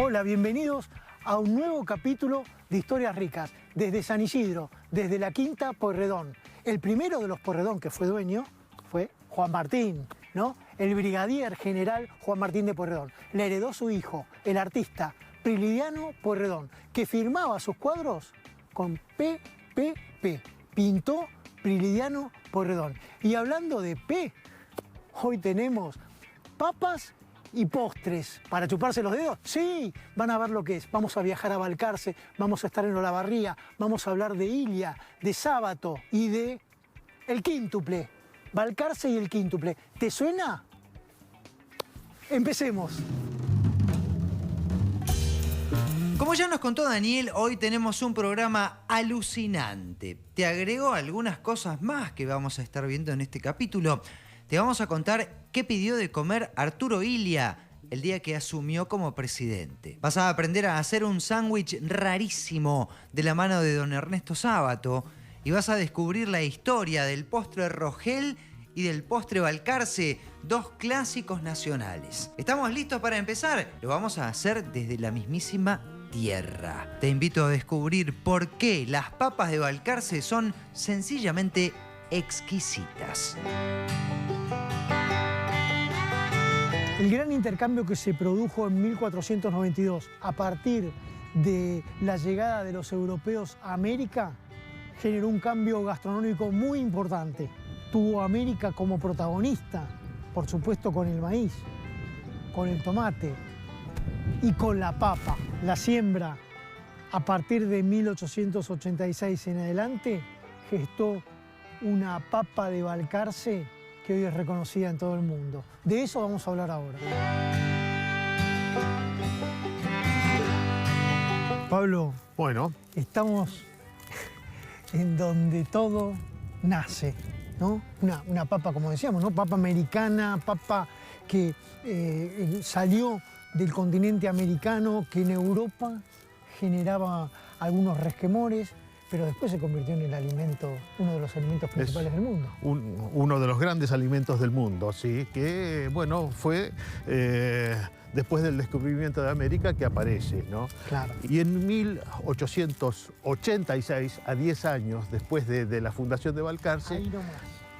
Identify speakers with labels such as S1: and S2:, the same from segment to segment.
S1: Hola, bienvenidos a un nuevo capítulo de Historias Ricas, desde San Isidro, desde la Quinta Pueyrredón. El primero de los Pueyrredón que fue dueño fue Juan Martín, ¿no? El brigadier general Juan Martín de Pueyrredón. Le heredó su hijo, el artista Prilidiano Pueyrredón, que firmaba sus cuadros con PPP. Pintó Prilidiano Pueyrredón. Y hablando de P, hoy tenemos papas y postres para chuparse los dedos. Sí, van a ver lo que es. Vamos a viajar a Balcarce, vamos a estar en Olavarría, vamos a hablar de Ilia, de Sábato y de el quíntuple. Balcarce y el quíntuple. ¿Te suena? Empecemos.
S2: Como ya nos contó Daniel, hoy tenemos un programa alucinante. Te agrego algunas cosas más que vamos a estar viendo en este capítulo. Te vamos a contar qué pidió de comer Arturo Illia el día que asumió como presidente. Vas a aprender a hacer un sándwich rarísimo de la mano de don Ernesto Sábato y vas a descubrir la historia del postre Rogel y del postre Balcarce, dos clásicos nacionales. ¿Estamos listos para empezar? Lo vamos a hacer desde la mismísima tierra. Te invito a descubrir por qué las papas de Balcarce son sencillamente exquisitas.
S1: El gran intercambio que se produjo en 1492 a partir de la llegada de los europeos a América generó un cambio gastronómico muy importante. Tuvo a América como protagonista, por supuesto con el maíz, con el tomate y con la papa. La siembra a partir de 1886 en adelante gestó una papa de Balcarce que hoy es reconocida en todo el mundo. De eso vamos a hablar ahora. Pablo,
S3: bueno,
S1: estamos en donde todo nace, ¿no? Una papa, como decíamos, ¿no? Papa americana, papa que salió del continente americano, que en Europa generaba algunos resquemores, pero después se convirtió en el alimento, uno de los alimentos principales del mundo.
S3: Uno de los grandes alimentos del mundo, sí, que, bueno, fue después del descubrimiento de América que aparece, ¿no?
S1: Claro.
S3: Y en 1886, a 10 años después de la fundación de Balcarce,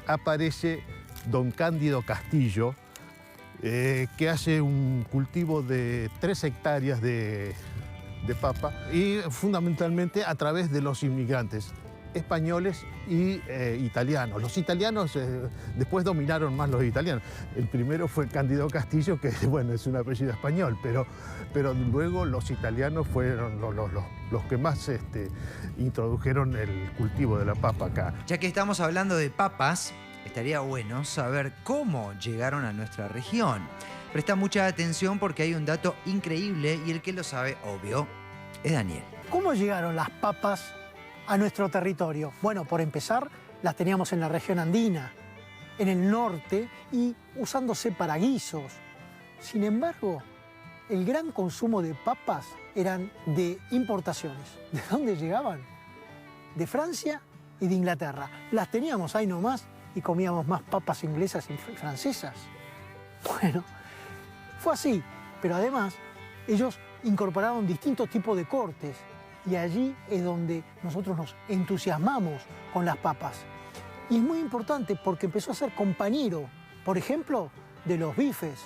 S3: aparece don Cándido Castillo, que hace un cultivo de 3 hectáreas de papa y fundamentalmente a través de los inmigrantes españoles y italianos. Los italianos después dominaron más los italianos. El primero fue Cándido Castillo, que bueno, es un apellido español, pero luego los italianos fueron los que más introdujeron el cultivo de la papa acá.
S2: Ya que estamos hablando de papas, estaría bueno saber cómo llegaron a nuestra región. Presta mucha atención porque hay un dato increíble y el que lo sabe, obvio, es Daniel.
S1: ¿Cómo llegaron las papas a nuestro territorio? Bueno, por empezar, las teníamos en la región andina, en el norte y usándose para guisos. Sin embargo, el gran consumo de papas eran de importaciones. ¿De dónde llegaban? De Francia y de Inglaterra. Las teníamos ahí nomás y comíamos más papas inglesas y francesas. Bueno, fue así, pero además ellos incorporaron distintos tipos de cortes y allí es donde nosotros nos entusiasmamos con las papas. Y es muy importante porque empezó a ser compañero, por ejemplo, de los bifes.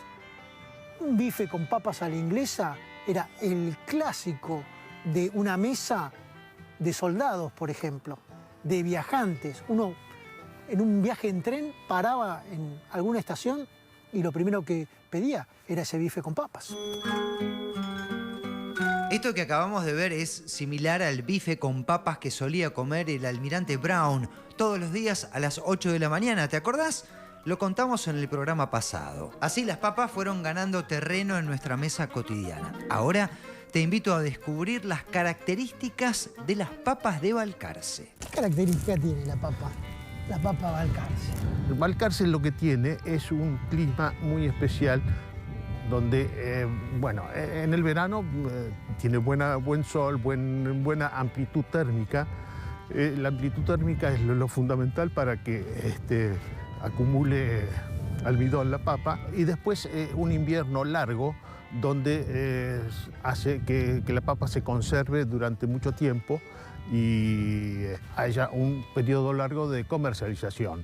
S1: Un bife con papas a la inglesa era el clásico de una mesa de soldados, por ejemplo, de viajantes. Uno en un viaje en tren paraba en alguna estación y lo primero que pedía era ese bife con papas.
S2: Esto que acabamos de ver es similar al bife con papas que solía comer el almirante Brown todos los días a las 8 de la mañana, ¿te acordás? Lo contamos en el programa pasado. Así las papas fueron ganando terreno en nuestra mesa cotidiana. Ahora te invito a descubrir las características de las papas de Balcarce.
S1: ¿Qué característica tiene la papa Balcarce?
S3: El Balcarce lo que tiene es un clima muy especial donde, bueno, en el verano tiene buen sol, buena amplitud térmica. La amplitud térmica es lo fundamental para que acumule almidón la papa. Y después un invierno largo, donde hace que la papa se conserve durante mucho tiempo y haya un periodo largo de comercialización.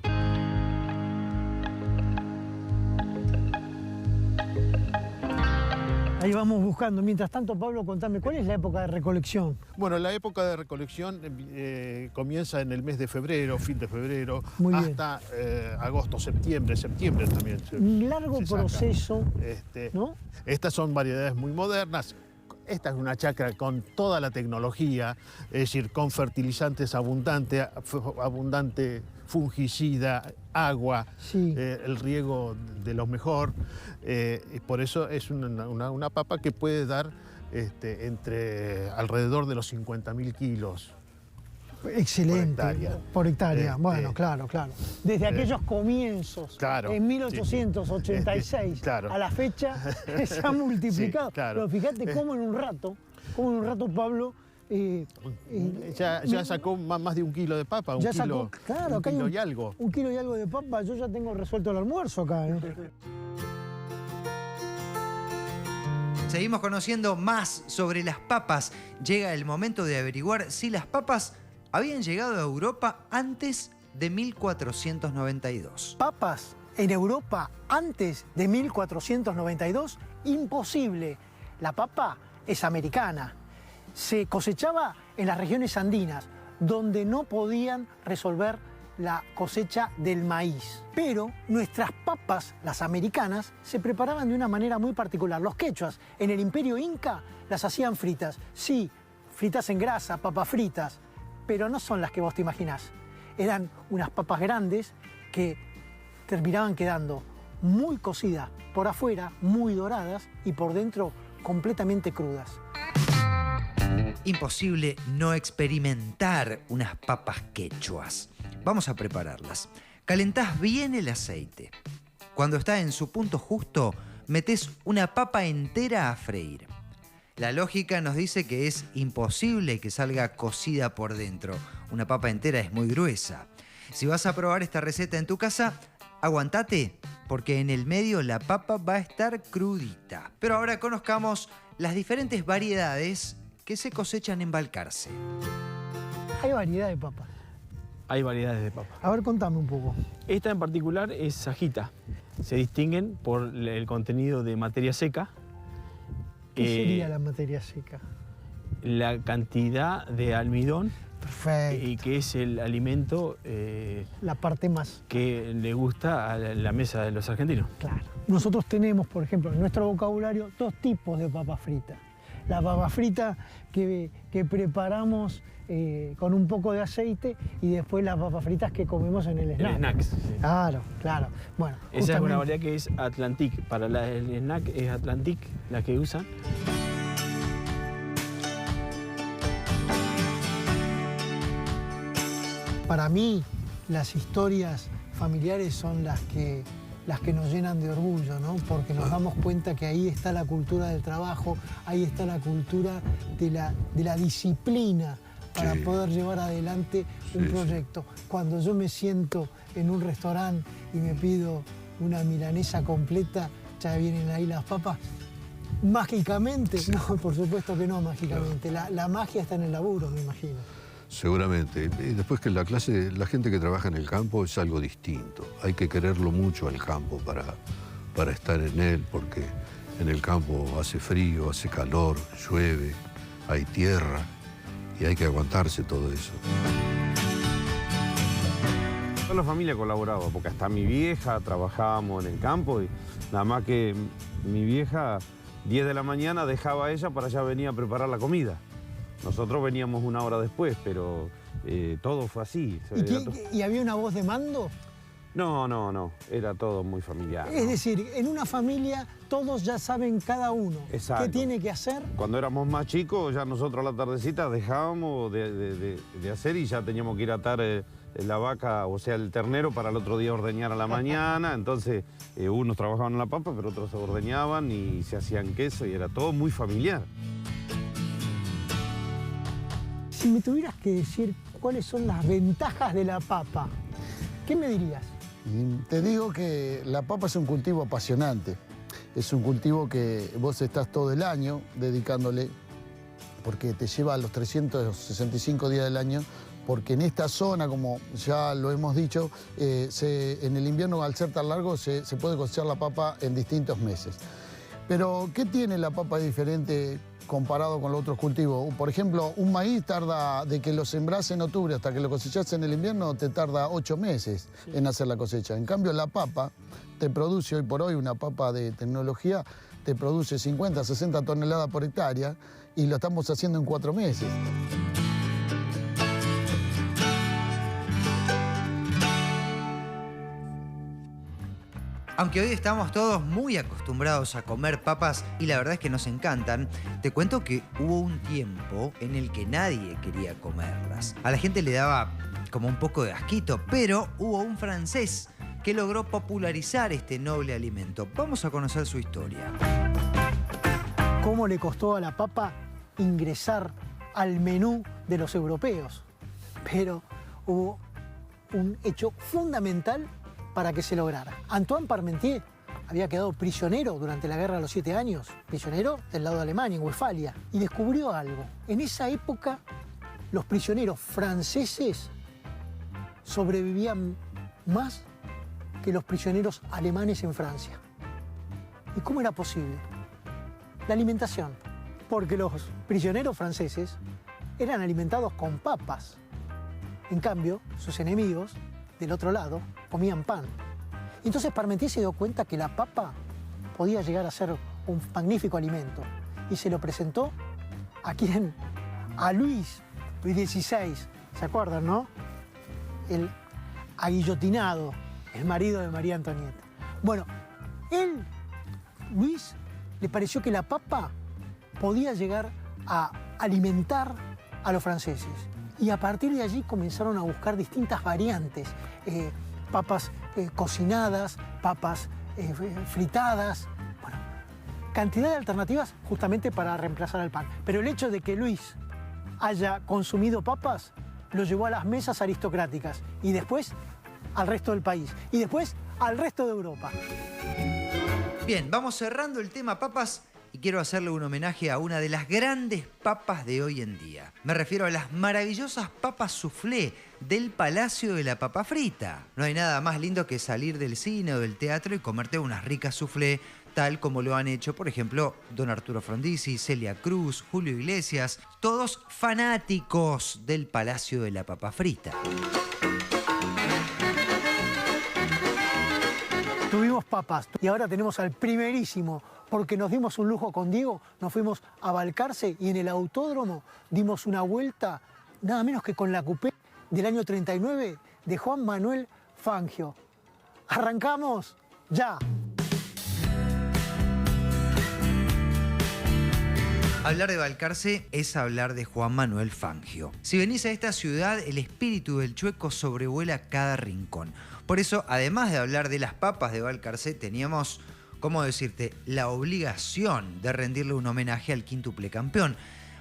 S1: Ahí vamos buscando. Mientras tanto, Pablo, contame, ¿cuál es la época de recolección?
S3: Bueno, la época de recolección comienza en el mes de febrero, fin de febrero,
S1: Muy bien.
S3: hasta agosto, septiembre también.
S1: Un largo
S3: se saca.
S1: proceso, ¿no?
S3: Estas son variedades muy modernas. Esta es una chacra con toda la tecnología, es decir, con fertilizantes abundante fungicida, agua,
S1: Sí.
S3: el riego de lo mejor. Y por eso es una papa que puede dar entre alrededor de los 50.000 kilos.
S1: Excelente. Por hectárea. Bueno, claro. Desde aquellos comienzos,
S3: claro,
S1: en 1886,
S3: claro.
S1: a la fecha, se ha multiplicado.
S3: Sí, claro.
S1: Pero fíjate cómo en un rato, Pablo...
S3: ya sacó más de 1 kilo de papa, un kilo,
S1: claro, acá hay
S3: y algo.
S1: 1 kilo y algo de papa. Yo ya tengo resuelto el almuerzo acá.
S2: Seguimos conociendo más sobre las papas. Llega el momento de averiguar si las papas habían llegado a Europa antes de 1492.
S1: Papas en Europa antes de 1492, imposible. La papa es americana. Se cosechaba en las regiones andinas, donde no podían resolver la cosecha del maíz. Pero nuestras papas, las americanas, se preparaban de una manera muy particular. Los quechuas en el Imperio Inca las hacían fritas. Sí, fritas en grasa, papas fritas, pero no son las que vos te imaginás. Eran unas papas grandes que terminaban quedando muy cocidas por afuera, muy doradas y por dentro completamente crudas.
S2: Imposible no experimentar unas papas quechuas. Vamos a prepararlas. Calentás bien el aceite. Cuando está en su punto justo, metés una papa entera a freír. La lógica nos dice que es imposible que salga cocida por dentro. Una papa entera es muy gruesa. Si vas a probar esta receta en tu casa, aguantate, porque en el medio la papa va a estar crudita. Pero ahora conozcamos las diferentes variedades que se cosechan en Balcarce.
S1: Hay variedad de papas.
S4: Hay variedades de papa.
S1: A ver, contame un poco.
S4: Esta en particular es sajita. Se distinguen por el contenido de materia seca.
S1: ¿Qué sería la materia seca?
S4: La cantidad de almidón.
S1: Perfecto.
S4: Y que es el alimento
S1: la parte más
S4: que le gusta a la mesa de los argentinos.
S1: Claro. Nosotros tenemos, por ejemplo, en nuestro vocabulario, 2 tipos de papa frita. La papa frita que preparamos con un poco de aceite y después las papas fritas que comemos en el snack.
S4: El snack, sí.
S1: Claro. Bueno,
S4: esa es una variedad que es Atlantic. Para el snack es Atlantic la que usan.
S1: Para mí, las historias familiares son las que nos llenan de orgullo, ¿no? Porque nos damos cuenta que ahí está la cultura del trabajo, ahí está la cultura de la disciplina para poder llevar adelante un proyecto. Cuando yo me siento en un restaurante y me pido una milanesa completa, ya vienen ahí las papas. ¿Mágicamente? No, por supuesto que no mágicamente. La magia está en el laburo, me imagino.
S5: Seguramente. Y después que la gente que trabaja en el campo es algo distinto. Hay que quererlo mucho al campo para estar en él, porque en el campo hace frío, hace calor, llueve, hay tierra y hay que aguantarse todo eso.
S6: Toda la familia colaboraba, porque hasta mi vieja trabajábamos en el campo y nada más que mi vieja 10 de la mañana dejaba a ella para ya venir a preparar la comida. Nosotros veníamos 1 hora después, pero todo fue así.
S1: ¿Y había una voz de mando?
S6: No, era todo muy familiar.
S1: Es decir, en una familia todos ya saben cada uno qué tiene que hacer.
S6: Cuando éramos más chicos, ya nosotros a la tardecita dejábamos de hacer y ya teníamos que ir a atar la vaca, o sea, el ternero, para el otro día ordeñar a la mañana. Entonces, unos trabajaban en la papa, pero otros se ordeñaban y se hacían queso y era todo muy familiar.
S1: Si me tuvieras que decir cuáles son las ventajas de la papa, ¿qué me dirías?
S7: Te digo que la papa es un cultivo apasionante. Es un cultivo que vos estás todo el año dedicándole, porque te lleva los 365 días del año, porque en esta zona, como ya lo hemos dicho, en el invierno, al ser tan largo, se puede cosechar la papa en distintos meses. Pero, ¿qué tiene la papa diferente comparado con los otros cultivos? Por ejemplo, un maíz tarda, de que lo sembrás en octubre hasta que lo cosechás en el invierno, te tarda 8 meses en hacer la cosecha. En cambio, la papa te produce hoy por hoy, una papa de tecnología, te produce 50, 60 toneladas por hectárea y lo estamos haciendo en 4 meses.
S2: Aunque hoy estamos todos muy acostumbrados a comer papas y la verdad es que nos encantan, te cuento que hubo un tiempo en el que nadie quería comerlas. A la gente le daba como un poco de asquito, pero hubo un francés que logró popularizar este noble alimento. Vamos a conocer su historia.
S1: ¿Cómo le costó a la papa ingresar al menú de los europeos? Pero hubo un hecho fundamental para que se lograra. Antoine Parmentier había quedado prisionero durante la Guerra de los 7 años, prisionero del lado de Alemania, en Westfalia, y descubrió algo. En esa época, los prisioneros franceses sobrevivían más que los prisioneros alemanes en Francia. ¿Y cómo era posible? La alimentación. Porque los prisioneros franceses eran alimentados con papas. En cambio, sus enemigos, del otro lado, comían pan. Entonces Parmentier se dio cuenta que la papa podía llegar a ser un magnífico alimento. Y se lo presentó a quién? A Luis XVI. ¿Se acuerdan, no? El aguillotinado, el marido de María Antonieta. Bueno, Luis, le pareció que la papa podía llegar a alimentar a los franceses. Y a partir de allí comenzaron a buscar distintas variantes. Papas cocinadas, papas fritadas. Bueno, cantidad de alternativas justamente para reemplazar al pan. Pero el hecho de que Luis haya consumido papas lo llevó a las mesas aristocráticas y después al resto del país y después al resto de Europa.
S2: Bien, vamos cerrando el tema papas y quiero hacerle un homenaje a una de las grandes papas de hoy en día. Me refiero a las maravillosas papas soufflé del Palacio de la Papa Frita. No hay nada más lindo que salir del cine o del teatro y comerte unas ricas soufflé, tal como lo han hecho, por ejemplo, don Arturo Frondizi, Celia Cruz, Julio Iglesias, todos fanáticos del Palacio de la Papa Frita.
S1: Tuvimos papas y ahora tenemos al primerísimo, porque nos dimos un lujo con Diego, nos fuimos a Balcarce y en el autódromo dimos una vuelta, nada menos que con la coupé del año 39 de Juan Manuel Fangio. ¡Arrancamos ya!
S2: Hablar de Balcarce es hablar de Juan Manuel Fangio. Si venís a esta ciudad, el espíritu del chueco sobrevuela cada rincón. Por eso, además de hablar de las papas de Balcarce, teníamos, ¿cómo decirte?, la obligación de rendirle un homenaje al quíntuple campeón.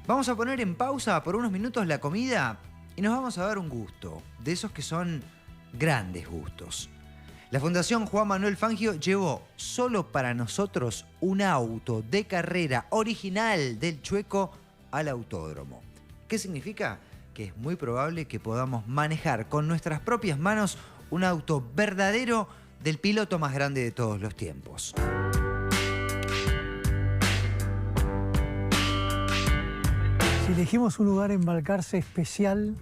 S2: Vamos a poner en pausa por unos minutos la comida y nos vamos a dar un gusto, de esos que son grandes gustos. La Fundación Juan Manuel Fangio llevó solo para nosotros un auto de carrera original del Chueco al autódromo. ¿Qué significa? Que es muy probable que podamos manejar con nuestras propias manos un auto verdadero del piloto más grande de todos los tiempos.
S1: Si elegimos un lugar en Balcarce especial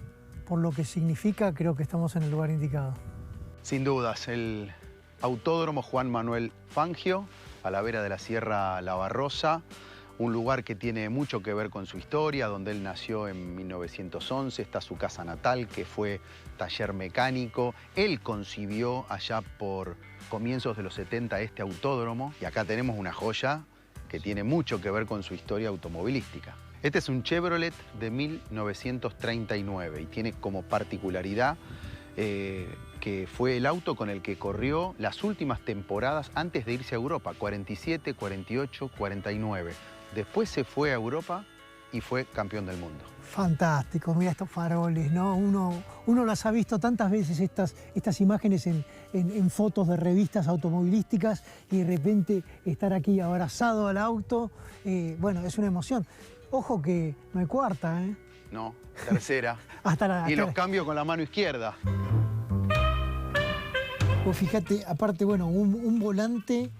S1: por lo que significa, creo que estamos en el lugar indicado.
S8: Sin dudas, el Autódromo Juan Manuel Fangio, a la vera de la Sierra La Barrosa, un lugar que tiene mucho que ver con su historia, donde él nació en 1911, está su casa natal, que fue taller mecánico. Él concibió allá por comienzos de los 70 este autódromo, y acá tenemos una joya que tiene mucho que ver con su historia automovilística. Este es un Chevrolet de 1939 y tiene como particularidad que fue el auto con el que corrió las últimas temporadas antes de irse a Europa, 47, 48, 49. Después se fue a Europa y fue campeón del mundo.
S1: Fantástico, mira estos faroles, ¿no? Uno las ha visto tantas veces estas imágenes en fotos de revistas automovilísticas y de repente estar aquí abrazado al auto, bueno, es una emoción. Ojo que no hay cuarta, ¿eh?
S8: No, tercera.
S1: Hasta
S8: y los cambio con la mano izquierda.
S1: Pues fíjate, aparte, bueno, un volante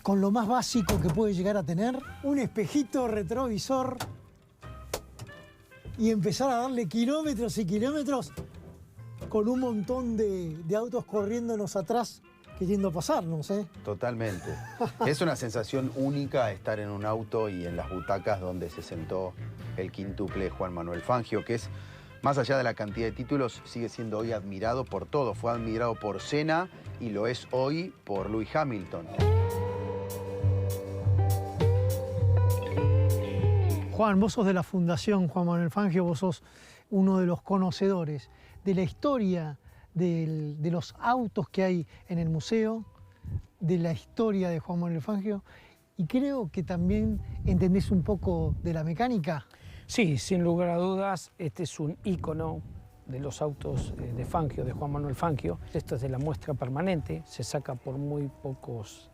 S1: con lo más básico que puede llegar a tener, un espejito retrovisor y empezar a darle kilómetros y kilómetros con un montón de autos corriéndonos atrás queriendo pasarnos, ¿eh?
S8: Totalmente. Es una sensación única estar en un auto y en las butacas donde se sentó el quíntuple Juan Manuel Fangio, que es, más allá de la cantidad de títulos, sigue siendo hoy admirado por todo. Fue admirado por Senna y lo es hoy por Lewis Hamilton.
S1: Juan, vos sos de la Fundación Juan Manuel Fangio, vos sos uno de los conocedores de la historia de los autos que hay en el museo, de la historia de Juan Manuel Fangio, y creo que también entendés un poco de la mecánica.
S9: Sí, sin lugar a dudas, este es un ícono de los autos de Fangio, de Juan Manuel Fangio. Esto es de la muestra permanente, se saca por muy pocas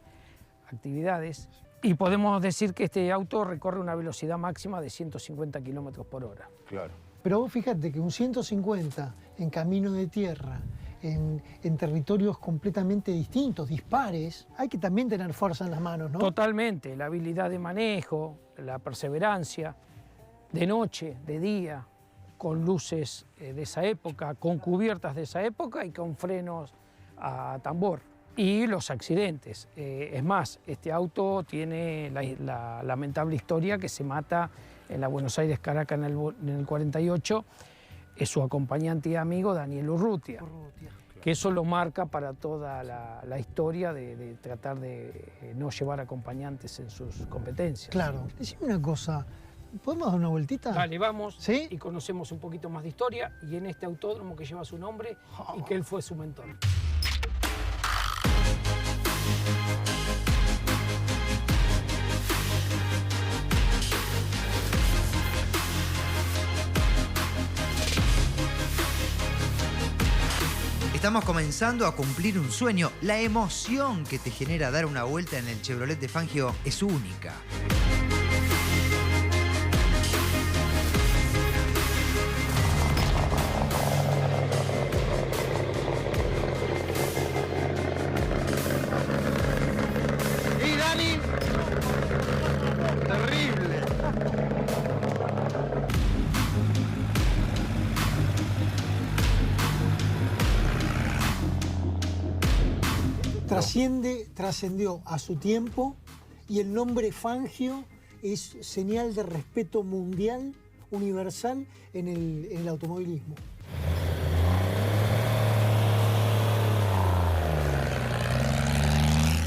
S9: actividades. Y podemos decir que este auto recorre una velocidad máxima de 150 kilómetros por hora.
S8: Claro.
S1: Pero vos fíjate que un 150 en camino de tierra, en territorios completamente distintos, dispares, hay que también tener fuerza en las manos, ¿no?
S9: Totalmente, la habilidad de manejo, la perseverancia, de noche, de día, con luces de esa época, con cubiertas de esa época y con frenos a tambor. Y los accidentes. Es más, este auto tiene la lamentable historia que se mata en la Buenos Aires-Caracas en el 48, es su acompañante y amigo Daniel Urrutia, que eso lo marca para toda la historia de tratar de no llevar acompañantes en sus competencias.
S1: Claro. Decime una cosa, ¿podemos dar una vueltita?
S9: Dale, vamos.
S1: ¿Sí?
S9: Y conocemos un poquito más de historia y en este autódromo que lleva su nombre y que él fue su mentor.
S2: Estamos comenzando a cumplir un sueño. La emoción que te genera dar una vuelta en el Chevrolet de Fangio es única.
S8: ¡Y Dani! ¡Terrible!
S1: Trascendió a su tiempo y el nombre Fangio es señal de respeto mundial, universal en el automovilismo.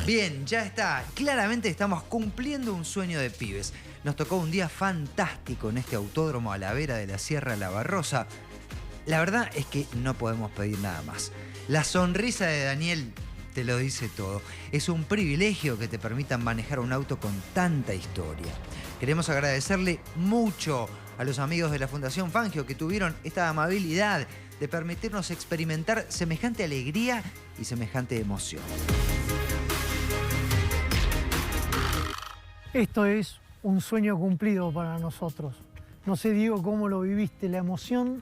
S2: Bien, ya está. Claramente estamos cumpliendo un sueño de pibes. Nos tocó un día fantástico en este autódromo a la vera de la Sierra La Barrosa. La verdad es que no podemos pedir nada más. La sonrisa de Daniel te lo dice todo. Es un privilegio que te permitan manejar un auto con tanta historia. Queremos agradecerle mucho a los amigos de la Fundación Fangio que tuvieron esta amabilidad de permitirnos experimentar semejante alegría y semejante emoción.
S1: Esto es un sueño cumplido para nosotros. No sé, Diego, cómo lo viviste, la emoción.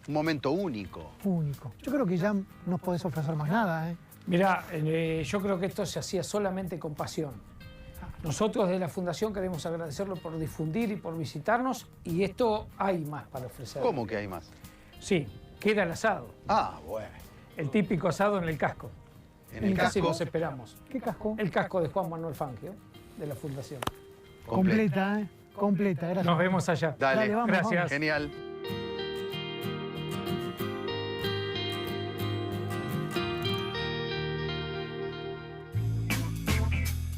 S8: Un momento único.
S1: Único. Yo creo que ya no podés ofrecer más nada, ¿eh?
S9: Mirá, yo creo que esto se hacía solamente con pasión. Nosotros de la Fundación queremos agradecerlo por difundir y por visitarnos y esto hay más para ofrecer.
S8: ¿Cómo que hay más?
S9: Sí, queda el asado.
S8: Ah, bueno.
S9: El típico asado en el casco.
S8: En el
S9: Casi
S8: casco.
S9: los esperamos.
S1: ¿Qué casco?
S9: El casco de Juan Manuel Fangio, de la Fundación.
S1: Completa, ¿eh? Completa, gracias.
S9: Nos vemos allá.
S8: Dale,
S1: Dale, vamos,
S9: Gracias.
S1: vamos.
S8: Genial.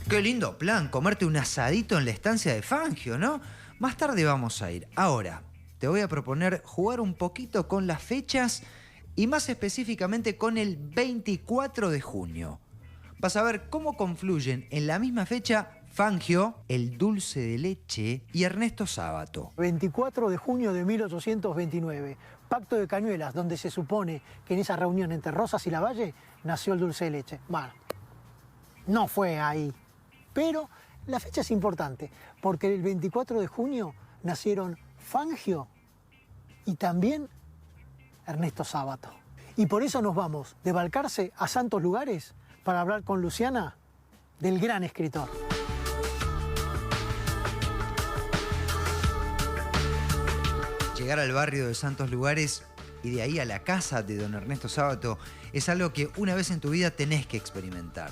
S2: Qué lindo plan, comerte un asadito en la estancia de Fangio, ¿no? Más tarde vamos a ir. Ahora, te voy a proponer jugar un poquito con las fechas y más específicamente con el 24 de junio. Vas a ver cómo confluyen en la misma fecha Fangio, El dulce de leche y Ernesto Sábato.
S1: 24 de junio de 1829, Pacto de Cañuelas, donde se supone que en esa reunión entre Rosas y Lavalle nació el dulce de leche. Bueno, no fue ahí, pero la fecha es importante, porque el 24 de junio nacieron Fangio y también Ernesto Sábato. Y por eso nos vamos de Balcarce a Santos Lugares para hablar con Luciana del gran escritor.
S2: Llegar al barrio de Santos Lugares y de ahí a la casa de don Ernesto Sábato es algo que una vez en tu vida tenés que experimentar.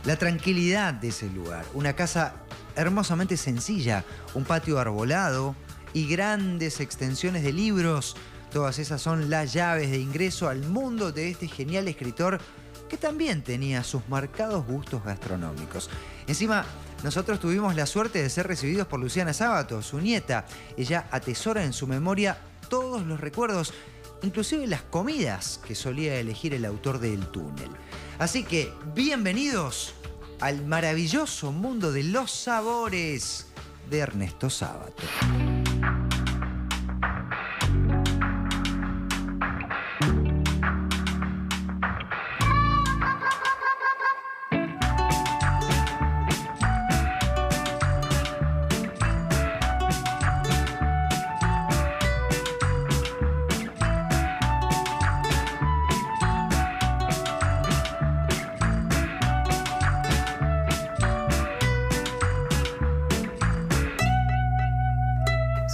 S2: La tranquilidad de ese lugar, una casa hermosamente sencilla, un patio arbolado y grandes extensiones de libros. Todas esas son las llaves de ingreso al mundo de este genial escritor que también tenía sus marcados gustos gastronómicos. Encima, nosotros tuvimos la suerte de ser recibidos por Luciana Sábato, su nieta. Ella atesora en su memoria todos los recuerdos, inclusive las comidas que solía elegir el autor de El Túnel. Así que, bienvenidos al maravilloso mundo de los sabores de Ernesto Sábato.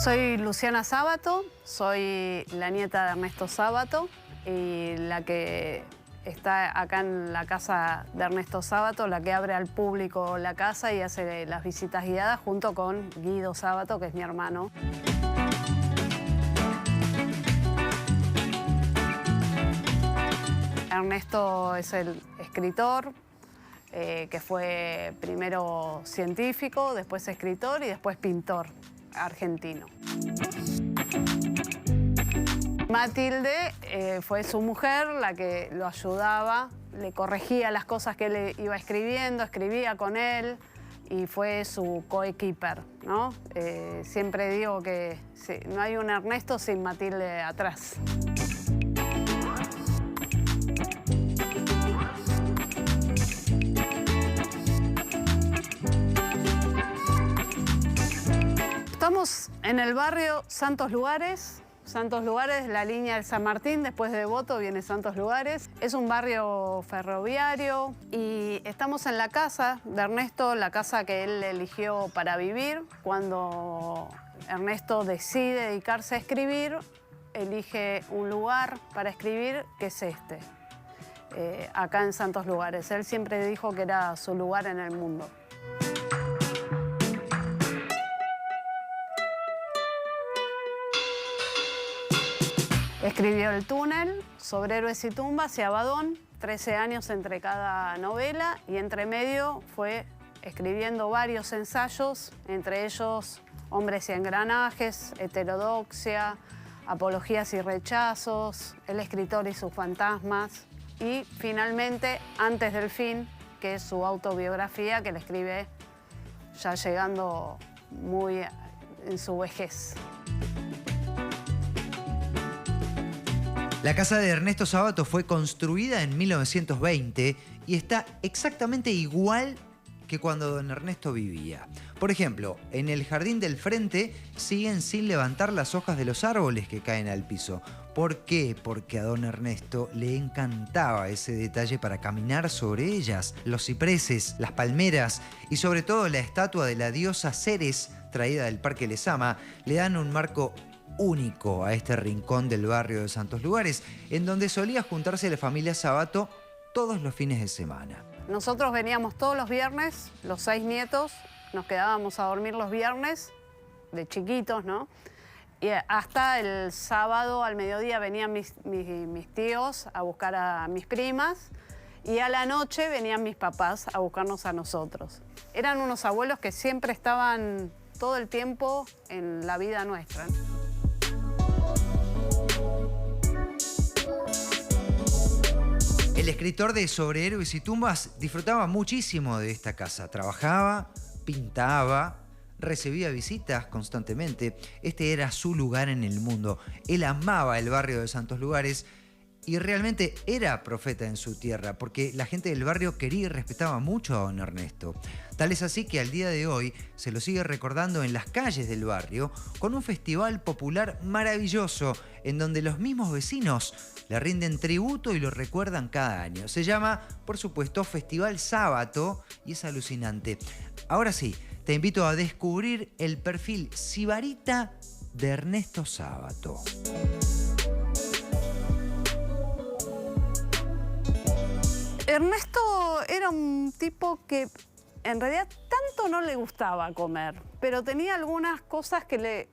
S10: Soy Luciana Sábato, soy la nieta de Ernesto Sábato y la que está acá en la casa de Ernesto Sábato, la que abre al público la casa y hace las visitas guiadas junto con Guido Sábato, que es mi hermano. Ernesto es el escritor, que fue primero científico, después escritor y después pintor argentino. Matilde fue su mujer, la que lo ayudaba, le corregía las cosas que él iba escribiendo, escribía con él y fue su coequiper, ¿no? Siempre digo que sí, no hay un Ernesto sin Matilde atrás. Estamos en el barrio Santos Lugares. Santos Lugares, la línea del San Martín, después de Devoto viene Santos Lugares. Es un barrio ferroviario y estamos en la casa de Ernesto, la casa que él eligió para vivir. Cuando Ernesto decide dedicarse a escribir, elige un lugar para escribir que es este, acá en Santos Lugares. Él siempre dijo que era su lugar en el mundo. Escribió El Túnel, Sobre Héroes y Tumbas y Abadón, 13 años entre cada novela y entre medio fue escribiendo varios ensayos, entre ellos Hombres y Engranajes, Heterodoxia, Apologías y Rechazos, El escritor y sus fantasmas y finalmente Antes del fin, que es su autobiografía que le escribe ya llegando muy en su vejez.
S2: La casa de Ernesto Sábato fue construida en 1920 y está exactamente igual que cuando don Ernesto vivía. Por ejemplo, en el jardín del frente siguen sin levantar las hojas de los árboles que caen al piso. ¿Por qué? Porque a don Ernesto le encantaba ese detalle para caminar sobre ellas. Los cipreses, las palmeras y sobre todo la estatua de la diosa Ceres, traída del Parque Lezama, le dan un marco único a este rincón del barrio de Santos Lugares, en donde solía juntarse la familia Sábato todos los fines de semana.
S10: Nosotros veníamos todos los viernes, los 6 nietos, nos quedábamos a dormir los viernes, de chiquitos, ¿no? Y hasta el sábado al mediodía venían mis tíos a buscar a mis primas y a la noche venían mis papás a buscarnos a nosotros. Eran unos abuelos que siempre estaban todo el tiempo en la vida nuestra.
S2: El escritor de Sobre Héroes y Tumbas disfrutaba muchísimo de esta casa. Trabajaba, pintaba, recibía visitas constantemente. Este era su lugar en el mundo. Él amaba el barrio de Santos Lugares y realmente era profeta en su tierra, porque la gente del barrio quería y respetaba mucho a don Ernesto. Tal es así que al día de hoy se lo sigue recordando en las calles del barrio con un festival popular maravilloso en donde los mismos vecinos le rinden tributo y lo recuerdan cada año. Se llama, por supuesto, Festival Sábato y es alucinante. Ahora sí, te invito a descubrir el perfil sibarita de Ernesto Sábato.
S10: Ernesto era un tipo que en realidad tanto no le gustaba comer, pero tenía algunas cosas que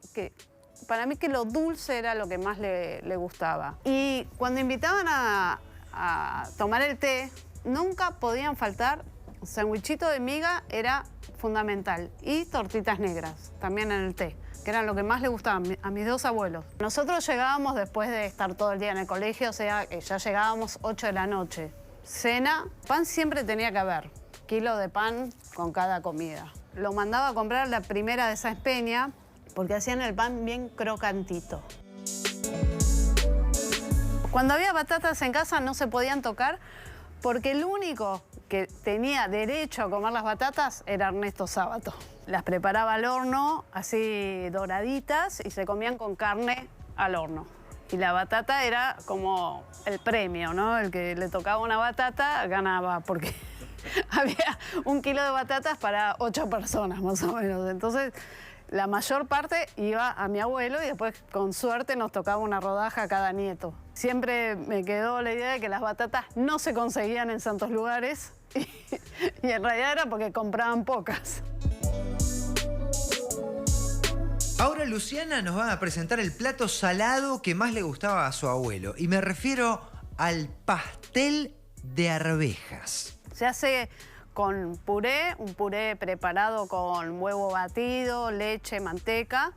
S10: para mí que lo dulce era lo que más le gustaba. Y cuando invitaban a tomar el té, nunca podían faltar, sandwichito de miga era fundamental y tortitas negras, también en el té, que eran lo que más le gustaba a mis dos abuelos. Nosotros llegábamos después de estar todo el día en el colegio, o sea, que ya llegábamos 8 de la noche. Cena, pan siempre tenía que haber, kilo de pan con cada comida. Lo mandaba a comprar la primera de Sáenz Peña porque hacían el pan bien crocantito. Cuando había batatas en casa no se podían tocar porque el único que tenía derecho a comer las batatas era Ernesto Sábato. Las preparaba al horno, así doraditas, y se comían con carne al horno. Y la batata era como el premio, ¿no? El que le tocaba una batata ganaba, porque había 1 kilo de batatas para 8 personas, más o menos. Entonces, la mayor parte iba a mi abuelo y después, con suerte, nos tocaba una rodaja a cada nieto. Siempre me quedó la idea de que las batatas no se conseguían en Santos Lugares y en realidad era porque compraban pocas.
S2: Ahora Luciana nos va a presentar el plato salado que más le gustaba a su abuelo. Y me refiero al pastel de arvejas.
S10: Se hace con puré, un puré preparado con huevo batido, leche, manteca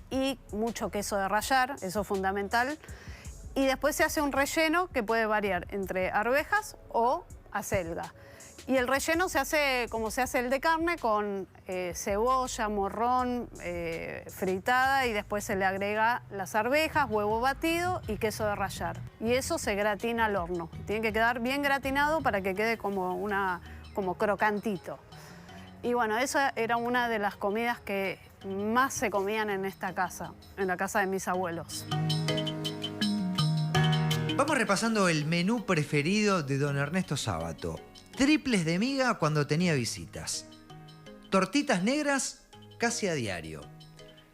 S10: y mucho queso de rallar, eso es fundamental. Y después se hace un relleno que puede variar entre arvejas o acelga. Y el relleno se hace como se hace el de carne, con cebolla, morrón, fritada, y después se le agrega las arvejas, huevo batido y queso de rallar. Y eso se gratina al horno. Tiene que quedar bien gratinado para que quede como crocantito. Y bueno, esa era una de las comidas que más se comían en esta casa, en la casa de mis abuelos.
S2: Vamos repasando el menú preferido de don Ernesto Sábato. Triples de miga cuando tenía visitas. Tortitas negras casi a diario.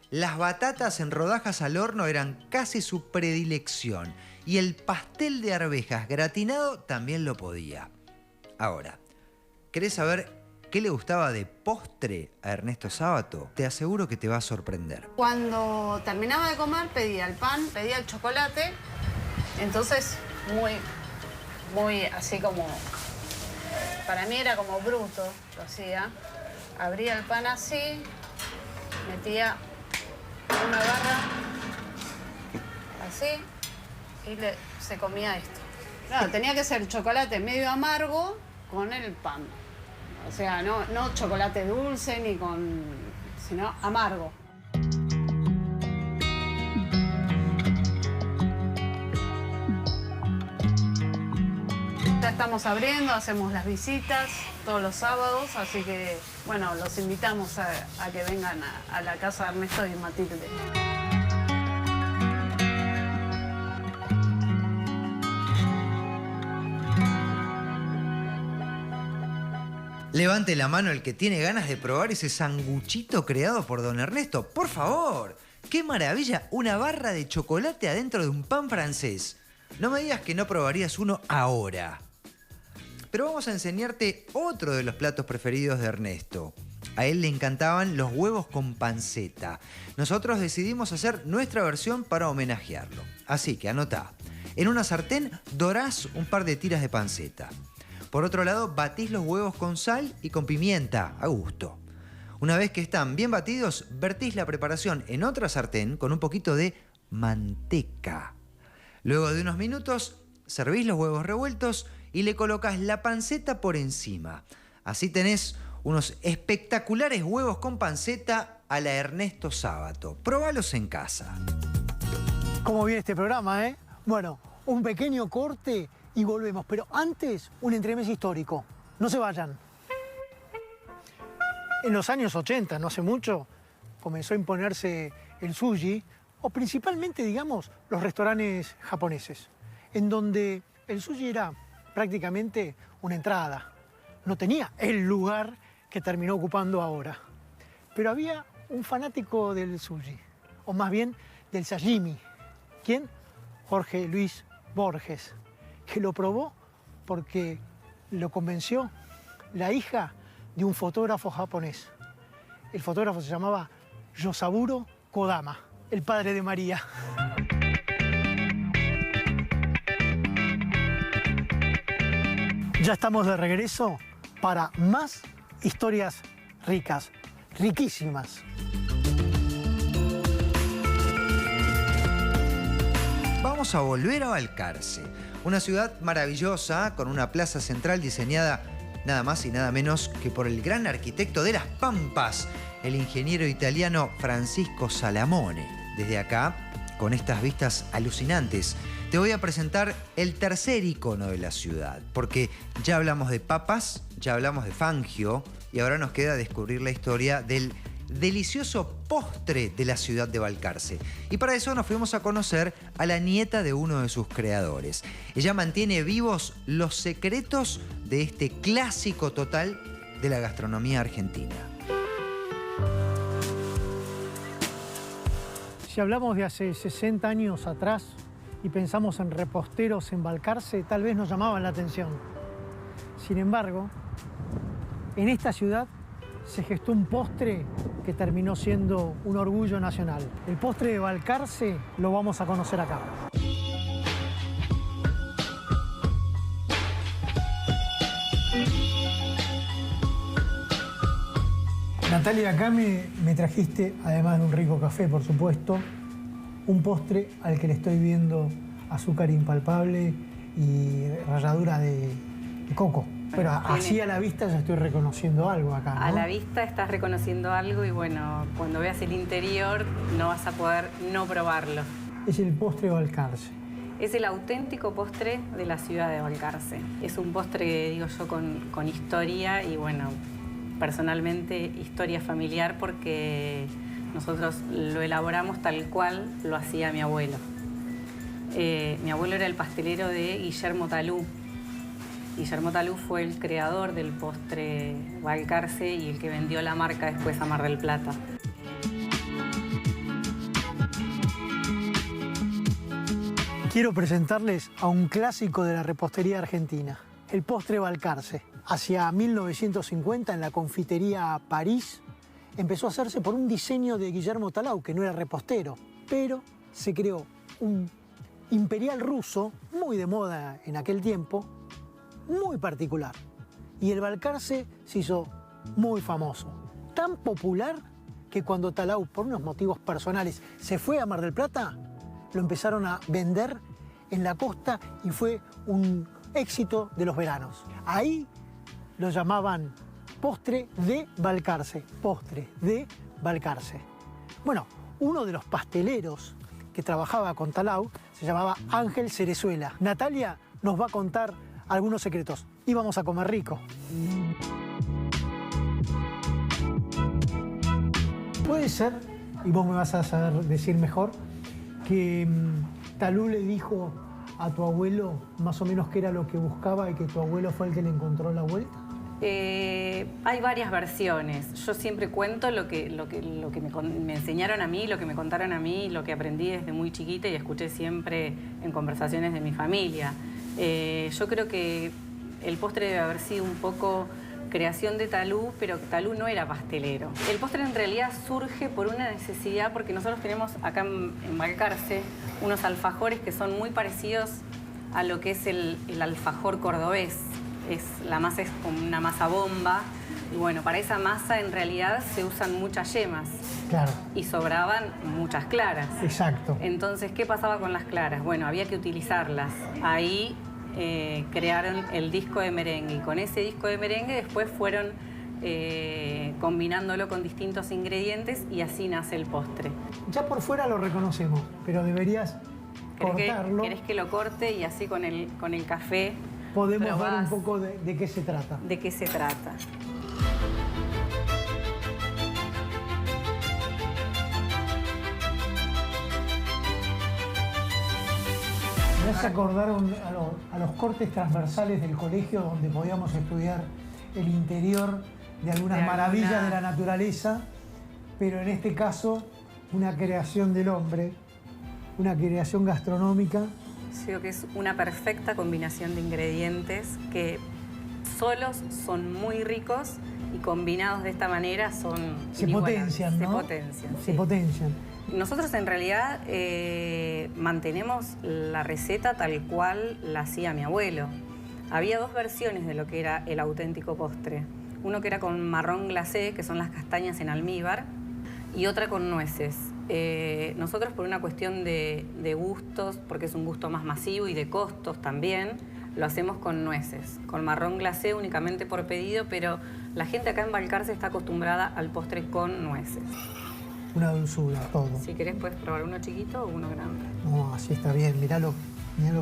S2: Las batatas en rodajas al horno eran casi su predilección. Y el pastel de arvejas gratinado también lo podía. Ahora, ¿querés saber qué le gustaba de postre a Ernesto Sábato? Te aseguro que te va a sorprender.
S10: Cuando terminaba de comer pedía el pan, pedía el chocolate. Entonces, muy así como... Para mí era como bruto, lo hacía. Abría el pan así, metía una barra así y se comía esto. Claro, tenía que ser chocolate medio amargo con el pan. O sea, no chocolate dulce ni sino amargo. Ya estamos abriendo, hacemos las visitas todos los sábados, así que, bueno, los invitamos a que vengan a la casa de Ernesto y Matilde.
S2: Levante la mano el que tiene ganas de probar ese sanguchito creado por don Ernesto. ¡Por favor! ¡Qué maravilla! Una barra de chocolate adentro de un pan francés. No me digas que no probarías uno ahora. Pero vamos a enseñarte otro de los platos preferidos de Ernesto. A él le encantaban los huevos con panceta. Nosotros decidimos hacer nuestra versión para homenajearlo. Así que anotá. En una sartén dorás un par de tiras de panceta. Por otro lado, batís los huevos con sal y con pimienta, a gusto. Una vez que están bien batidos, vertís la preparación en otra sartén con un poquito de manteca. Luego de unos minutos, servís los huevos revueltos y le colocas la panceta por encima. Así tenés unos espectaculares huevos con panceta a la Ernesto Sábato. Probalos en casa.
S1: ¿Cómo viene este programa, eh? Bueno, un pequeño corte y volvemos. Pero antes, un entremés histórico. No se vayan. En los años 80, no hace mucho, comenzó a imponerse el sushi, o principalmente, digamos, los restaurantes japoneses, en donde el sushi era prácticamente una entrada. No tenía el lugar que terminó ocupando ahora. Pero había un fanático del sushi, o más bien del sashimi. ¿Quién? Jorge Luis Borges, que lo probó porque lo convenció la hija de un fotógrafo japonés. El fotógrafo se llamaba Yosaburo Kodama, el padre de María. Ya estamos de regreso para más historias ricas, riquísimas.
S2: Vamos a volver a Balcarce, una ciudad maravillosa con una plaza central diseñada nada más y nada menos que por el gran arquitecto de las Pampas, el ingeniero italiano Francisco Salamone. Desde acá, con estas vistas alucinantes, te voy a presentar el tercer icono de la ciudad, porque ya hablamos de papas, ya hablamos de Fangio, y ahora nos queda descubrir la historia del delicioso postre de la ciudad de Balcarce. Y para eso nos fuimos a conocer a la nieta de uno de sus creadores. Ella mantiene vivos los secretos de este clásico total de la gastronomía argentina.
S1: Si hablamos de hace 60 años atrás y pensamos en reposteros en Balcarce, tal vez nos llamaban la atención. Sin embargo, en esta ciudad se gestó un postre que terminó siendo un orgullo nacional. El postre de Balcarce lo vamos a conocer acá. Natalia, acá me trajiste, además de un rico café, por supuesto, un postre al que le estoy viendo azúcar impalpable y ralladura de coco. Pero así a la vista ya estoy reconociendo algo acá, ¿no?
S11: A la vista estás reconociendo algo y bueno, cuando veas el interior no vas a poder no probarlo.
S1: Es el postre Balcarce.
S11: Es el auténtico postre de la ciudad de Balcarce. Es un postre, digo yo, con historia y bueno, personalmente historia familiar porque nosotros lo elaboramos tal cual lo hacía mi abuelo. Mi abuelo era el pastelero de Guillermo Talú. Guillermo Talú fue el creador del postre Balcarce y el que vendió la marca después a Mar del Plata.
S1: Quiero presentarles a un clásico de la repostería argentina, el postre Balcarce. Hacia 1950, en la confitería París, empezó a hacerse por un diseño de Guillermo Talú, que no era repostero, pero se creó un imperial ruso, muy de moda en aquel tiempo, muy particular. Y el Balcarce se hizo muy famoso. Tan popular que cuando Talú, por unos motivos personales, se fue a Mar del Plata, lo empezaron a vender en la costa y fue un éxito de los veranos. Ahí lo llamaban postre de Balcarce, postre de Balcarce. Bueno, uno de los pasteleros que trabajaba con Talú se llamaba Ángel Cerezuela. Natalia nos va a contar algunos secretos y vamos a comer rico. Puede ser, y vos me vas a saber decir mejor, que Talú le dijo a tu abuelo más o menos qué era lo que buscaba y que tu abuelo fue el que le encontró la vuelta.
S11: Hay varias versiones. Yo siempre cuento lo que me enseñaron a mí, lo que me contaron a mí, lo que aprendí desde muy chiquita y escuché siempre en conversaciones de mi familia. Yo creo que el postre debe haber sido un poco creación de Talú, pero Talú no era pastelero. El postre en realidad surge por una necesidad porque nosotros tenemos acá en Balcarce unos alfajores que son muy parecidos a lo que es el alfajor cordobés. La masa es como una masa bomba y bueno, para esa masa en realidad se usan muchas yemas.
S1: Claro.
S11: Y sobraban muchas claras.
S1: Exacto.
S11: Entonces, ¿qué pasaba con las claras? Bueno, había que utilizarlas. Ahí crearon el disco de merengue y con ese disco de merengue después fueron combinándolo con distintos ingredientes y así nace el postre.
S1: Ya por fuera lo reconocemos, pero deberías cortarlo.
S11: ¿Querés que lo corte y así con el café
S1: podemos ver un
S11: probás
S1: poco de qué se trata?
S11: de qué se trata?
S1: Me hace acordar a los cortes transversales del colegio donde podíamos estudiar el interior de algunas maravillas de la naturaleza, pero en este caso una creación del hombre, una creación gastronómica.
S11: Creo que es una perfecta combinación de ingredientes que solos son muy ricos y combinados de esta manera son
S1: Se potencian, ¿no?
S11: Se potencian,
S1: Se
S11: sí.
S1: potencian.
S11: Nosotros en realidad mantenemos la receta tal cual la hacía mi abuelo. Había dos versiones de lo que era el auténtico postre. Uno que era con marrón glacé, que son las castañas en almíbar, y otra con nueces. Nosotros por una cuestión de gustos, porque es un gusto más masivo y de costos también, lo hacemos con nueces. Con marrón glacé únicamente por pedido, pero la gente acá en Balcarce está acostumbrada al postre con nueces.
S1: Una dulzura, todo.
S11: Si querés puedes probar uno chiquito o uno grande.
S1: No, así está bien. Mirá lo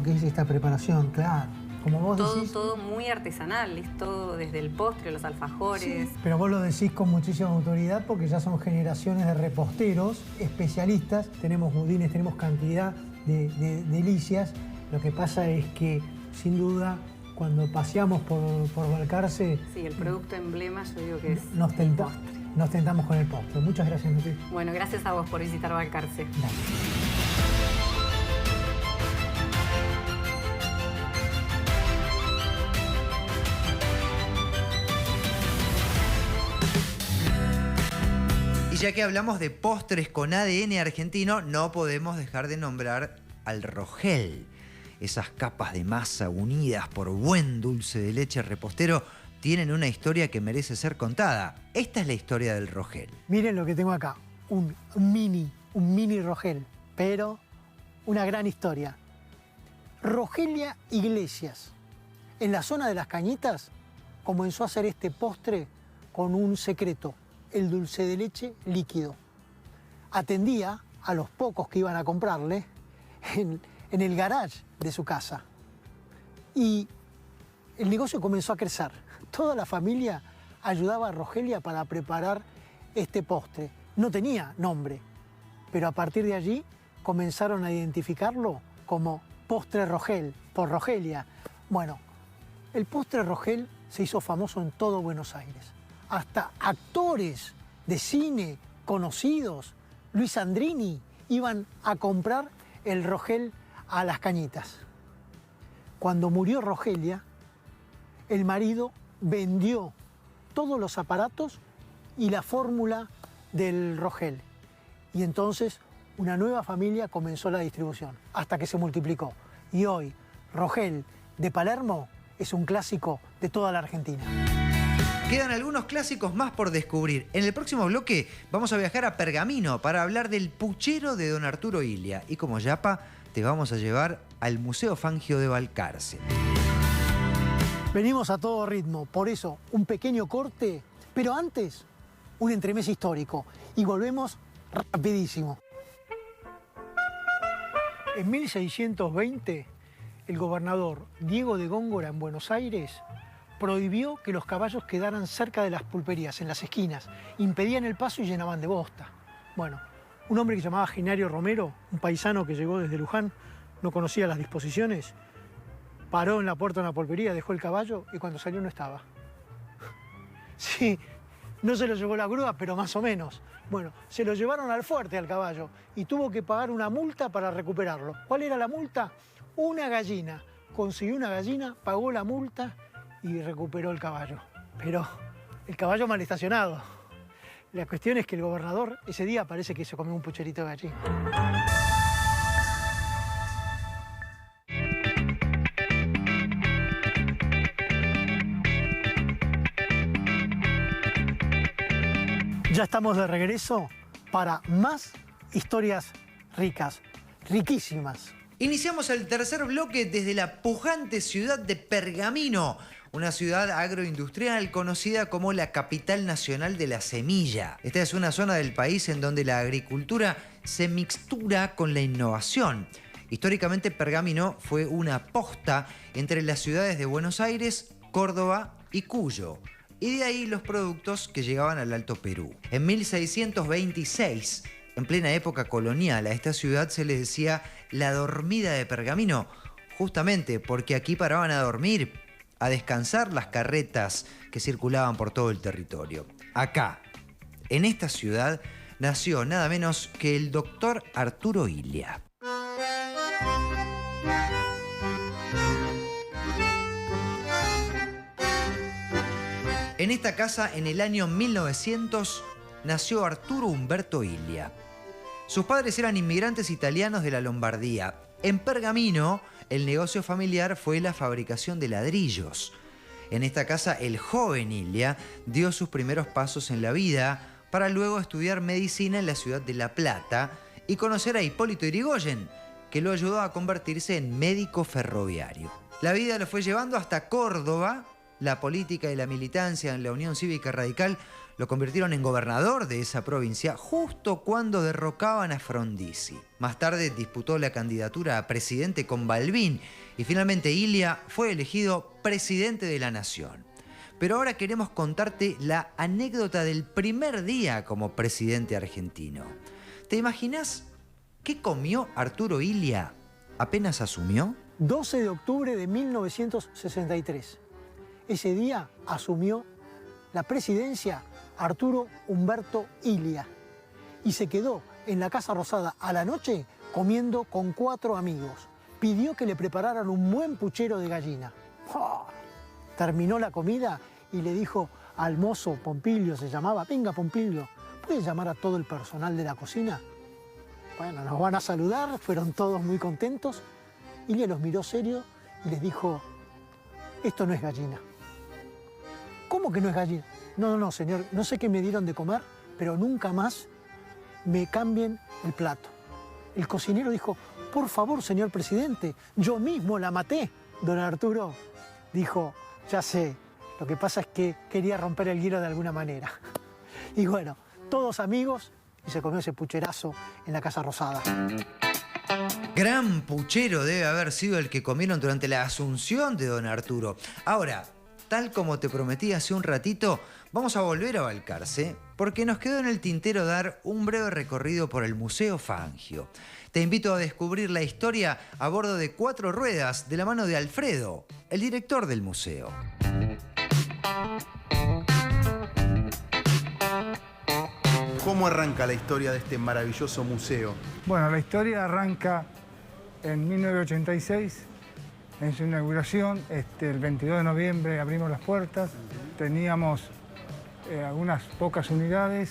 S1: que es esta preparación, claro. Como vos decís.
S11: Todo muy artesanal, es todo desde el postre, los alfajores.
S1: Sí, pero vos lo decís con muchísima autoridad porque ya son generaciones de reposteros, especialistas. Tenemos budines, tenemos cantidad de delicias. Lo que pasa es que, sin duda, cuando paseamos por Balcarce...
S11: Sí, el producto emblema yo digo que es
S1: nos tentamos con el postre. Muchas gracias, Nuti.
S11: Bueno, gracias a vos por visitar Balcarce.
S1: Gracias.
S2: Ya que hablamos de postres con ADN argentino, no podemos dejar de nombrar al Rogel. Esas capas de masa unidas por buen dulce de leche repostero tienen una historia que merece ser contada. Esta es la historia del Rogel.
S1: Miren lo que tengo acá, un mini Rogel, pero una gran historia. Rogelia Iglesias, en la zona de Las Cañitas, comenzó a hacer este postre con un secreto: el dulce de leche líquido. Atendía a los pocos que iban a comprarle en el garage de su casa. Y el negocio comenzó a crecer. Toda la familia ayudaba a Rogelia para preparar este postre. No tenía nombre, pero a partir de allí comenzaron a identificarlo como postre Rogel, por Rogelia. Bueno, el postre Rogel se hizo famoso en todo Buenos Aires. Hasta actores de cine conocidos, Luis Andrini, iban a comprar el Rogel a Las Cañitas. Cuando murió Rogelia, el marido vendió todos los aparatos y la fórmula del Rogel. Y entonces una nueva familia comenzó la distribución, hasta que se multiplicó. Y hoy, Rogel de Palermo es un clásico de toda la Argentina.
S2: Quedan algunos clásicos más por descubrir. En el próximo bloque vamos a viajar a Pergamino para hablar del puchero de don Arturo Illia. Y como yapa, te vamos a llevar al Museo Fangio de Balcarce.
S1: Venimos a todo ritmo, por eso un pequeño corte, pero antes un entremés histórico. Y volvemos rapidísimo. En 1620, el gobernador Diego de Góngora en Buenos Aires prohibió que los caballos quedaran cerca de las pulperías, en las esquinas. Impedían el paso y llenaban de bosta. Bueno, un hombre que se llamaba Genario Romero, un paisano que llegó desde Luján, no conocía las disposiciones, paró en la puerta de una pulpería, dejó el caballo y cuando salió no estaba. Sí, no se lo llevó la grúa, pero más o menos. Bueno, se lo llevaron al fuerte al caballo y tuvo que pagar una multa para recuperarlo. ¿Cuál era la multa? Una gallina. Consiguió una gallina, pagó la multa y recuperó el caballo. Pero el caballo mal estacionado. La cuestión es que el gobernador ese día parece que se comió un pucherito de gallina. Ya estamos de regreso para más historias ricas, riquísimas.
S2: Iniciamos el tercer bloque desde la pujante ciudad de Pergamino, una ciudad agroindustrial conocida como la capital nacional de la semilla. Esta es una zona del país en donde la agricultura se mixtura con la innovación. Históricamente Pergamino fue una posta entre las ciudades de Buenos Aires, Córdoba y Cuyo. Y de ahí los productos que llegaban al Alto Perú. En 1626, en plena época colonial, a esta ciudad se le decía la dormida de Pergamino, justamente porque aquí paraban a dormir, a descansar las carretas que circulaban por todo el territorio. Acá, en esta ciudad, nació nada menos que el doctor Arturo Illia. En esta casa, en el año 1900, nació Arturo Umberto Illia. Sus padres eran inmigrantes italianos de la Lombardía. En Pergamino, el negocio familiar fue la fabricación de ladrillos. En esta casa, el joven Illia dio sus primeros pasos en la vida para luego estudiar medicina en la ciudad de La Plata y conocer a Hipólito Yrigoyen, que lo ayudó a convertirse en médico ferroviario. La vida lo fue llevando hasta Córdoba. La política y la militancia en la Unión Cívica Radical lo convirtieron en gobernador de esa provincia justo cuando derrocaban a Frondizi. Más tarde disputó la candidatura a presidente con Balbín y finalmente Illia fue elegido presidente de la nación. Pero ahora queremos contarte la anécdota del primer día como presidente argentino. ¿Te imaginas qué comió Arturo Illia apenas asumió?
S1: 12 de octubre de 1963. Ese día asumió la presidencia Arturo Umberto Illia y se quedó en la Casa Rosada a la noche comiendo con 4 amigos. Pidió que le prepararan un buen puchero de gallina. ¡Oh! Terminó la comida y le dijo al mozo, Pompilio se llamaba, venga Pompilio, ¿puedes llamar a todo el personal de la cocina? Bueno, nos van a saludar, fueron todos muy contentos. Illia los miró serio y les dijo, esto no es gallina. ¿Cómo que no es gallina? No, señor, no sé qué me dieron de comer, pero nunca más me cambien el plato. El cocinero dijo, por favor, señor presidente, yo mismo la maté. Don Arturo dijo, ya sé, lo que pasa es que quería romper el hielo de alguna manera. Y bueno, todos amigos, y se comió ese pucherazo en la Casa Rosada.
S2: Gran puchero debe haber sido el que comieron durante la asunción de don Arturo. Ahora, tal como te prometí hace un ratito, vamos a volver a Balcarce porque nos quedó en el tintero dar un breve recorrido por el Museo Fangio. Te invito a descubrir la historia a bordo de 4 ruedas de la mano de Alfredo, el director del museo.
S12: ¿Cómo arranca la historia de este maravilloso museo?
S13: Bueno, la historia arranca en 1986. En su inauguración, el 22 de noviembre abrimos las puertas, teníamos algunas pocas unidades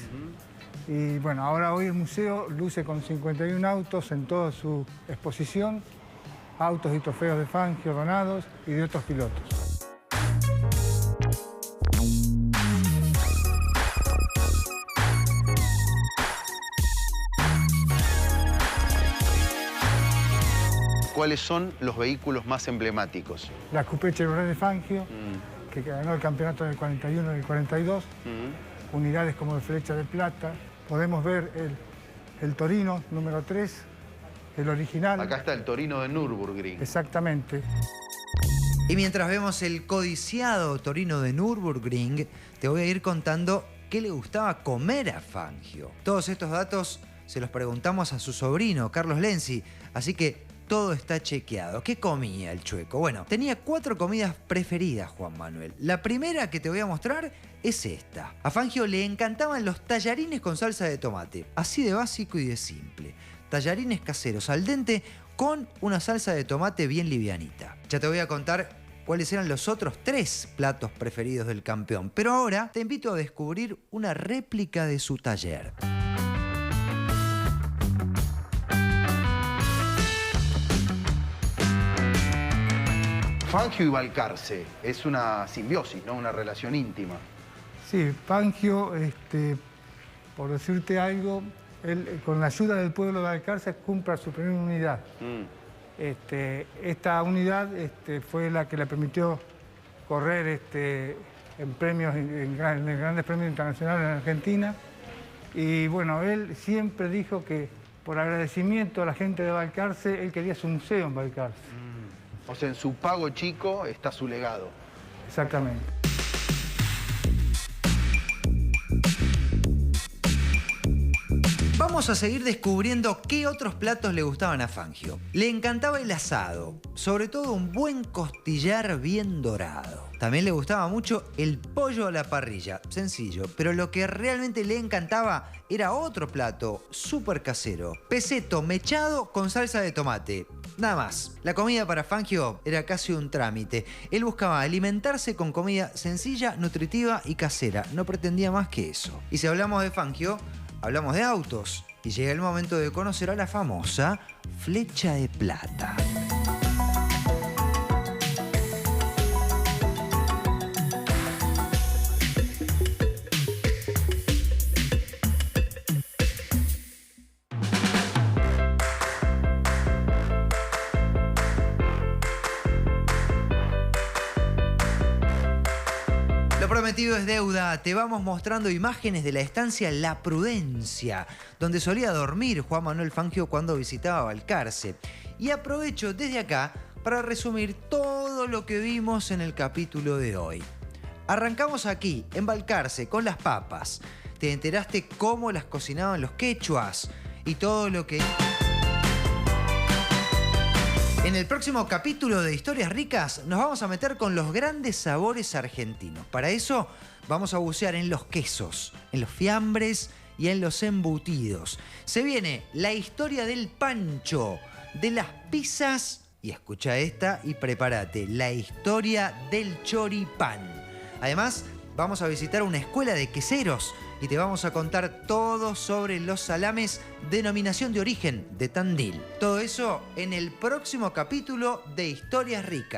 S13: y bueno, ahora hoy el museo luce con 51 autos en toda su exposición, autos y trofeos de Fangio donados y de otros pilotos.
S8: ¿Cuáles son los vehículos más emblemáticos?
S13: La Coupé Chevrolet de Fangio, que ganó el campeonato del 41 y del 42, unidades como el Flecha de Plata. Podemos ver el Torino número 3, el original.
S8: Acá está el Torino de Nürburgring.
S13: Exactamente.
S2: Y mientras vemos el codiciado Torino de Nürburgring, te voy a ir contando qué le gustaba comer a Fangio. Todos estos datos se los preguntamos a su sobrino, Carlos Lenzi, así que todo está chequeado. ¿Qué comía el chueco? Bueno, tenía 4 comidas preferidas, Juan Manuel. La primera que te voy a mostrar es esta. A Fangio le encantaban los tallarines con salsa de tomate. Así de básico y de simple. Tallarines caseros al dente con una salsa de tomate bien livianita. Ya te voy a contar cuáles eran los otros 3 platos preferidos del campeón. Pero ahora te invito a descubrir una réplica de su taller.
S8: Fangio y Balcarce es una simbiosis, ¿no? Una relación íntima.
S13: Sí, Fangio, por decirte algo, él, con la ayuda del pueblo de Balcarce, compra su primera unidad. Esta unidad fue la que le permitió correr en premios, en grandes premios internacionales en Argentina. Y bueno, él siempre dijo que por agradecimiento a la gente de Balcarce, él quería su museo en Balcarce.
S12: O sea, en su pago chico está su legado.
S13: Exactamente.
S2: Vamos a seguir descubriendo qué otros platos le gustaban a Fangio. Le encantaba el asado, sobre todo un buen costillar bien dorado. También le gustaba mucho el pollo a la parrilla, sencillo, pero lo que realmente le encantaba era otro plato súper casero. Peseto mechado con salsa de tomate. Nada más. La comida para Fangio era casi un trámite. Él buscaba alimentarse con comida sencilla, nutritiva y casera. No pretendía más que eso. Y si hablamos de Fangio, hablamos de autos. Y llega el momento de conocer a la famosa Flecha de Plata. Prometido es deuda, te vamos mostrando imágenes de la estancia La Prudencia, donde solía dormir Juan Manuel Fangio cuando visitaba Balcarce. Y aprovecho desde acá para resumir todo lo que vimos en el capítulo de hoy. Arrancamos aquí, en Balcarce, con las papas. Te enteraste cómo las cocinaban los quechuas y todo lo que... En el próximo capítulo de Historias Ricas nos vamos a meter con los grandes sabores argentinos. Para eso vamos a bucear en los quesos, en los fiambres y en los embutidos. Se viene la historia del pancho, de las pizzas y escucha esta y prepárate, la historia del choripán. Además, vamos a visitar una escuela de queseros y te vamos a contar todo sobre los salames denominación de origen de Tandil. Todo eso en el próximo capítulo de Historias Ricas.